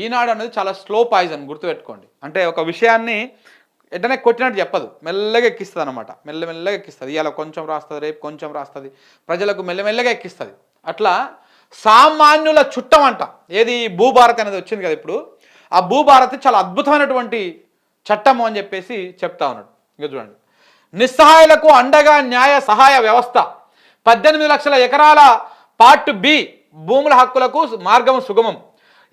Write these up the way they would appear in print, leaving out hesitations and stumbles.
ఈనాడు అనేది చాలా slow poison గుర్తుపెట్టుకోండి. అంటే ఒక విషయాన్ని వెంటనే కొట్టినట్టు చెప్పదు, మెల్లగా ఎక్కిస్తుంది అనమాట. మెల్లమెల్లగా ఎక్కిస్తుంది. ఇవాళ కొంచెం రాస్తుంది, రేపు కొంచెం రాస్తుంది, ప్రజలకు మెల్లమెల్లగా ఎక్కిస్తుంది. అట్లా సామాన్యుల చుట్టం అంట. ఏది భూభారతి అనేది వచ్చింది కదా ఇప్పుడు, ఆ భూభారతి చాలా అద్భుతమైనటువంటి చట్టము అని చెప్పేసి చెప్తా ఉన్నాడు. ఇక చూడండి, నిస్సహాయులకు అండగా న్యాయ సహాయ వ్యవస్థ, 18 లక్షల ఎకరాల పార్ట్ బి భూముల హక్కులకు మార్గం సుగమం,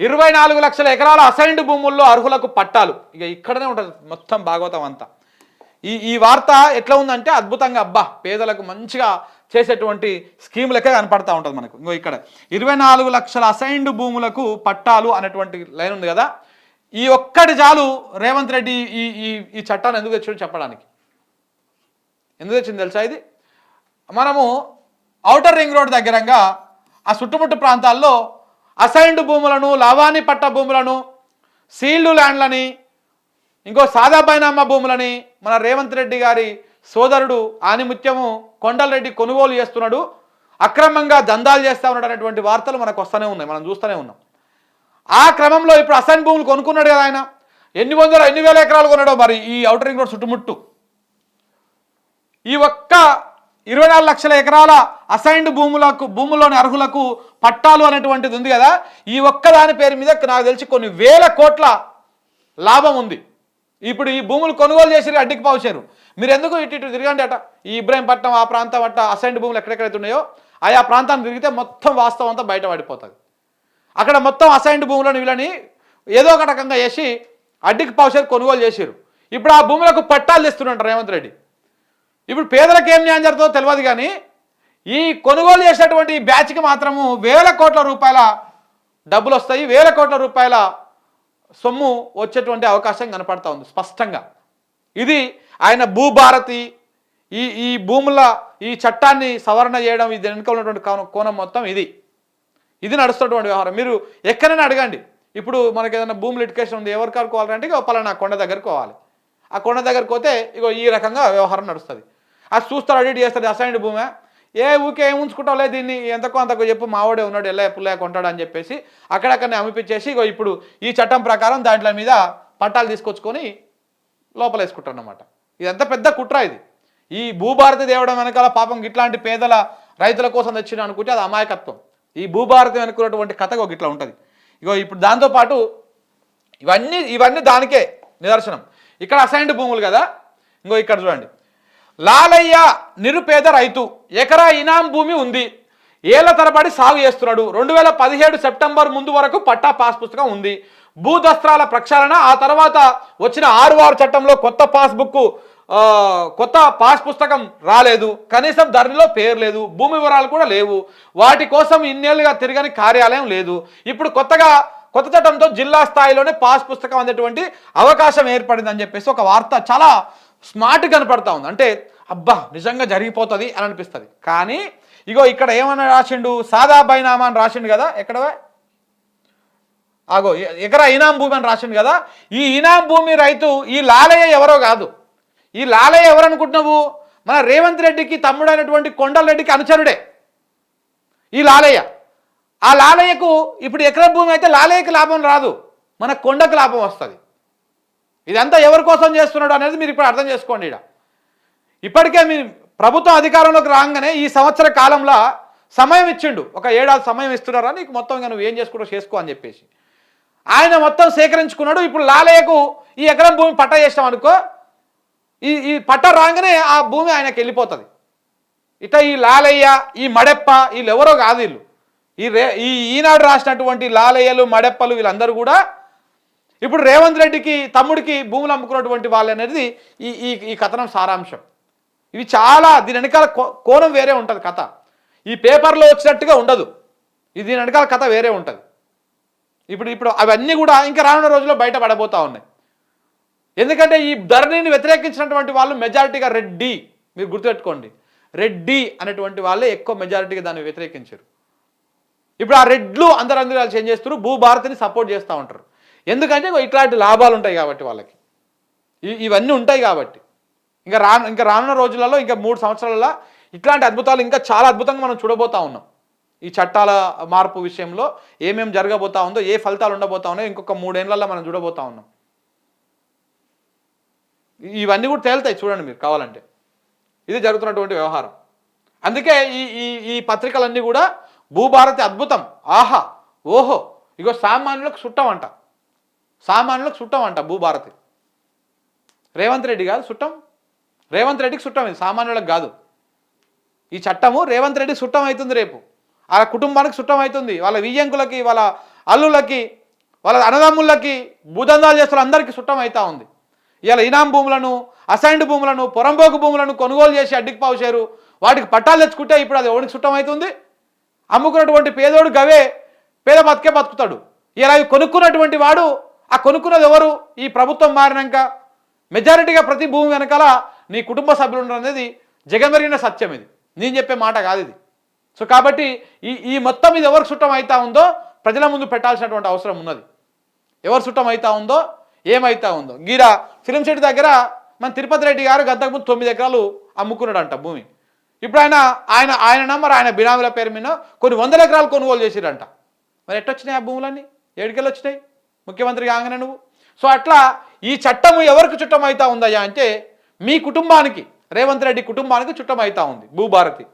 24 లక్షల ఎకరాల అసైన్డ్ భూముల్లో అర్హులకు పట్టాలు. ఇక ఇక్కడనే ఉంటుంది మొత్తం భాగవతం అంతా. ఈ వార్త ఎట్లా ఉందంటే అద్భుతంగా, అబ్బా పేదలకు మంచిగా చేసేటువంటి స్కీమ్ లెక్క కనపడతా ఉంటుంది మనకు. ఇంకో ఇక్కడ 24 లక్షల అసైన్డ్ భూములకు పట్టాలు అనేటువంటి లైన్ ఉంది కదా, ఈ ఒక్కటి చాలు రేవంత్ రెడ్డి ఈ ఈ ఈ చట్టాన్ని ఎందుకు తెచ్చాడో చెప్పడానికి. ఎందుకు తెచ్చింది తెలుసా? ఇది మనము ఔటర్ రింగ్ రోడ్ దగ్గరంగా ఆ చుట్టుముట్టు ప్రాంతాల్లో అసైన్డ్ భూములను, లావాణి పట్ట భూములను, సీల్డ్ ల్యాండ్లని, ఇంకో సాదా బైనామా భూములని మన రేవంత్ రెడ్డి గారి సోదరుడు ఆనిముత్యము కొండలరెడ్డి కొనుగోలు చేస్తున్నాడు, అక్రమంగా దందాలు చేస్తూ ఉన్నాడు అనేటువంటి వార్తలు మనకు వస్తూనే ఉన్నాయి, మనం చూస్తూనే ఉన్నాం. ఆ క్రమంలో ఇప్పుడు అసైన్ భూములు కొనుక్కున్నాడు కదా ఆయన. ఎన్ని వేల ఎకరాలు కొన్నాడో మరి ఈ ఔటర్ రింగ్ రోడ్ చుట్టుముట్టు. ఈ ఒక్క 24 లక్షల ఎకరాల అసైన్డ్ భూముల్లోని అర్హులకు పట్టాలు అనేటువంటిది ఉంది కదా, ఈ ఒక్క దాని పేరు మీద నాకు తెలిసి కొన్ని వేల కోట్ల లాభం ఉంది. ఇప్పుడు ఈ భూములు కొనుగోలు చేసి అడ్డికి పావుచారు. మీరు ఎందుకు ఇటు తిరగండి అట, ఈ ఇబ్రాహీంపట్నం ఆ ప్రాంతం అట్ట అసైన్డ్ భూములు ఎక్కడెక్కడైతే ఉన్నాయో ఆయా ప్రాంతాన్ని తిరిగితే మొత్తం వాస్తవం అంతా బయటపడిపోతుంది. అక్కడ మొత్తం అసైన్డ్ భూములను వీళ్ళని ఏదో ఒక రకంగా చేసి అడ్డికి పావుచారు, కొనుగోలు చేశారు. ఇప్పుడు ఆ భూములకు పట్టాలు తెస్తున్నట్టు రేవంత్ రెడ్డి. ఇప్పుడు పేదలకు ఏం న్యాయం జరుగుతుందో తెలియదు, కానీ ఈ కొనుగోలు చేసినటువంటి బ్యాచ్కి మాత్రము వేల కోట్ల రూపాయల డబ్బులు వస్తాయి, వేల కోట్ల రూపాయల సొమ్ము వచ్చేటువంటి అవకాశం కనపడతా ఉంది స్పష్టంగా. ఇది ఆయన భూభారతి ఈ భూముల ఈ చట్టాన్ని సవరణ చేయడం, ఇది వెనుక ఉన్నటువంటి కోణం మొత్తం ఇది నడుస్తున్నటువంటి వ్యవహారం. మీరు ఎక్కడైనా అడగండి, ఇప్పుడు మనకి ఏదైనా భూమి లిటికేషన్ ఉంది, ఎవరికి కావాలంటే ఇక పలానా కొండ దగ్గరకు పోవాలి. ఆ కొండ దగ్గరకు పోతే ఇగో ఈ రకంగా వ్యవహారం నడుస్తుంది. అది చూస్తారు, అడిట్ చేస్తుంది, అసైన్డ్ భూమే, ఏ ఊకే ఏం ఉంచుకుంటావులే దీన్ని, ఎంతకో అంతకు చెప్పు, మావాడే ఉన్నాడు ఎల్లయ్య పుల్లయ్య కొంటాడు అని చెప్పేసి అక్కడక్కడనే అమ్మిపించేసి ఇగో ఇప్పుడు ఈ చట్టం ప్రకారం దాంట్లో మీద పట్టాలు తీసుకొచ్చుకొని లోపల వేసుకుంటారు అన్నమాట. ఇదంతా పెద్ద కుట్ర. ఇది ఈ భూభారతి తేవడం వెనకాల పాపం ఇట్లాంటి పేదల రైతుల కోసం తెచ్చిన అనుకుంటే అది అమాయకత్వం. ఈ భూభారతి వెనుకున్నటువంటి కథ ఒక ఇట్లా ఉంటుంది. ఇగో ఇప్పుడు దాంతోపాటు ఇవన్నీ దానికే నిదర్శనం. ఇక్కడ అసైన్డ్ భూములు కదా, ఇంకో ఇక్కడ చూడండి, లాలయ్య నిరుపేద రైతు, ఎకరా ఇనాం భూమి ఉంది, ఏళ్ల తరబడి సాగు చేస్తున్నాడు, 2017 సెప్టెంబర్ ముందు వరకు పట్టా పాస్ పుస్తకం ఉంది, భూదస్త్రాల ప్రక్షాళన, ఆ తర్వాత వచ్చిన 6 చట్టంలో కొత్త పాస్ పుస్తకం రాలేదు, కనీసం ధరణిలో పేరు లేదు, భూమి వివరాలు కూడా లేవు, వాటి కోసం ఇన్నేళ్లుగా తిరగని కార్యాలయం లేదు, ఇప్పుడు కొత్త చట్టంతో జిల్లా స్థాయిలోనే పాస్ పుస్తకం అనేటువంటి అవకాశం ఏర్పడింది అని చెప్పేసి ఒక వార్త చాలా స్మార్ట్ కనపడతా ఉంది. అంటే అబ్బా నిజంగా జరిగిపోతుంది అని అనిపిస్తుంది. కానీ ఇగో ఇక్కడ ఏమన్నా రాసిండు, సాదా బైనామా అని రాసిండు కదా, ఎక్కడ ఆగో ఎకరా ఇనాం భూమి అని రాసిండు కదా, ఈ ఇనాం భూమి రైతు ఈ లాలయ్య ఎవరో కాదు. ఈ లాలయ్య ఎవరు అనుకుంటున్నావు, మన రేవంత్ రెడ్డికి తమ్ముడైనటువంటి కొండలరెడ్డికి అనుచరుడే ఈ లాలయ్య. ఆ లాలయ్యకు ఇప్పుడు ఎకరా భూమి అయితే లాలయ్యకి లాభం రాదు, మన కొండకు లాభం వస్తుంది. ఇదంతా ఎవరి కోసం చేస్తున్నాడు అనేది మీరు ఇప్పుడు అర్థం చేసుకోండి. ఇప్పటికే మీ ప్రభుత్వం అధికారంలోకి రాగానే ఈ సంవత్సర కాలంలో సమయం ఇచ్చిండు, ఒక ఏడాది సమయం ఇస్తున్నారా నీకు, మొత్తం ఇంకా నువ్వు ఏం చేసుకో అని చెప్పేసి ఆయన మొత్తం సేకరించుకున్నాడు. ఇప్పుడు లాలయ్యకు ఈ ఎకరం భూమి పట్టా చేసినాం అనుకో, ఈ పట్ట రాగానే ఆ భూమి ఆయనకి వెళ్ళిపోతుంది. ఇట్లా ఈ లాలయ్య, ఈ మడెప్ప, వీళ్ళు ఎవరో కాదు, వీళ్ళు ఈనాడు రాసినటువంటి లాలయ్యలు మడెప్పలు వీళ్ళందరూ కూడా ఇప్పుడు రేవంత్ రెడ్డికి తమ్ముడికి భూములు అమ్ముకున్నటువంటి వాళ్ళు అనేది ఈ కథనం సారాంశం. ఇవి చాలా దీని వెనకాల కోణం వేరే ఉంటుంది కథ, ఈ పేపర్లో వచ్చినట్టుగా ఉండదు, దీని వెనకాల కథ వేరే ఉంటుంది. ఇప్పుడు అవన్నీ కూడా ఇంకా రానున్న రోజుల్లో బయటపడబోతూ ఉన్నాయి. ఎందుకంటే ఈ ధరణిని వ్యతిరేకించినటువంటి వాళ్ళు మెజారిటీగా రెడ్డి, మీరు గుర్తుపెట్టుకోండి, రెడ్డి అనేటువంటి వాళ్ళే ఎక్కువ మెజారిటీగా దాన్ని వ్యతిరేకించారు. ఇప్పుడు ఆ రెడ్లు అందరూ చేంజ్ చేస్తారు, భూభారతిని సపోర్ట్ చేస్తూ ఉంటారు. ఎందుకంటే ఇట్లాంటి లాభాలు ఉంటాయి కాబట్టి, వాళ్ళకి ఇవన్నీ ఉంటాయి కాబట్టి. ఇంకా రానున్న రోజులలో ఇంకా 3 సంవత్సరాలలో ఇట్లాంటి అద్భుతాలు ఇంకా చాలా అద్భుతంగా మనం చూడబోతా ఉన్నాం. ఈ చట్టాల మార్పు విషయంలో ఏమేమి జరగబోతా ఉందో, ఏ ఫలితాలు ఉండబోతా ఉన్నాయో ఇంకొక 3 ఏళ్లలో మనం చూడబోతా ఉన్నాం. ఇవన్నీ కూడా తేలుతాయి చూడండి మీరు కావాలంటే. ఇది జరుగుతున్నటువంటి వ్యవహారం. అందుకే ఈ ఈ ఈ పత్రికలన్నీ కూడా భూభారతి అద్భుతం, ఆహా, ఓహో, ఇగో సామాన్యులకు చుట్టం అంట, సామాన్యులకు చుట్టం అంట భూభారతి. రేవంత్ రెడ్డి కాదు చుట్టం, రేవంత్ రెడ్డికి చుట్టం, ఇది సామాన్యులకు కాదు. ఈ చట్టము రేవంత్ రెడ్డికి చుట్టం అవుతుంది, రేపు ఆ కుటుంబానికి చుట్టం అవుతుంది, వాళ్ళ వియ్యంకులకి, వాళ్ళ అల్లులకి, వాళ్ళ అన్నదమ్ములకి, భూదందాలు చేస్తున్న అందరికీ చుట్టం అవుతా ఉంది. ఇలా ఇనాం భూములను, అసైన్డ్ భూములను, పొరంబోకు భూములను కొనుగోలు చేసి అడ్డికి పావుచేరు, వాటికి పట్టాలు తెచ్చుకుంటే ఇప్పుడు అది ఎవరికి చుట్టం అవుతుంది? అమ్ముకున్నటువంటి పేదోడు గవే పేద బతికే బతుకుతాడు. ఇలా కొనుక్కున్నటువంటి వాడు, ఆ కొనుక్కున్నది ఎవరు? ఈ ప్రభుత్వం మారినాక మెజారిటీగా ప్రతి భూమి వెనకాల నీ కుటుంబ సభ్యులు ఉండడం అనేది జగమెరిగిన సత్యం. ఇది నేను చెప్పే మాట కాదు ఇది. సో కాబట్టి ఈ మొత్తం ఇది ఎవరికి చుట్టం అవుతా ఉందో ప్రజల ముందు పెట్టాల్సినటువంటి అవసరం ఉన్నది. ఎవరు చుట్టం అవుతా ఉందో, ఏమైతా ఉందో. గీరా ఫిలిం సిటీ దగ్గర మన తిరుపతి రెడ్డి గారు గంతకు ముందు 9 ఎకరాలు అమ్ముకున్నాడంట భూమి. ఇప్పుడు ఆయన నంబర్, ఆయన బినామీల పేరు మీద కొన్ని 100 ఎకరాలు కొనుగోలు చేసిరంట. మరి ఎట్టొచ్చినాయి ఆ భూములన్నీ? ఏడుకెళ్ళి వచ్చినాయి ముఖ్యమంత్రి కాగానే నువ్వు? సో అట్లా ఈ చట్టము ఎవరికి చుట్టం అవుతా ఉందయ్యా అంటే మీ కుటుంబానికి, రేవంత్ రెడ్డి కుటుంబానికి చుట్టం అవుతా ఉంది భూభారతి.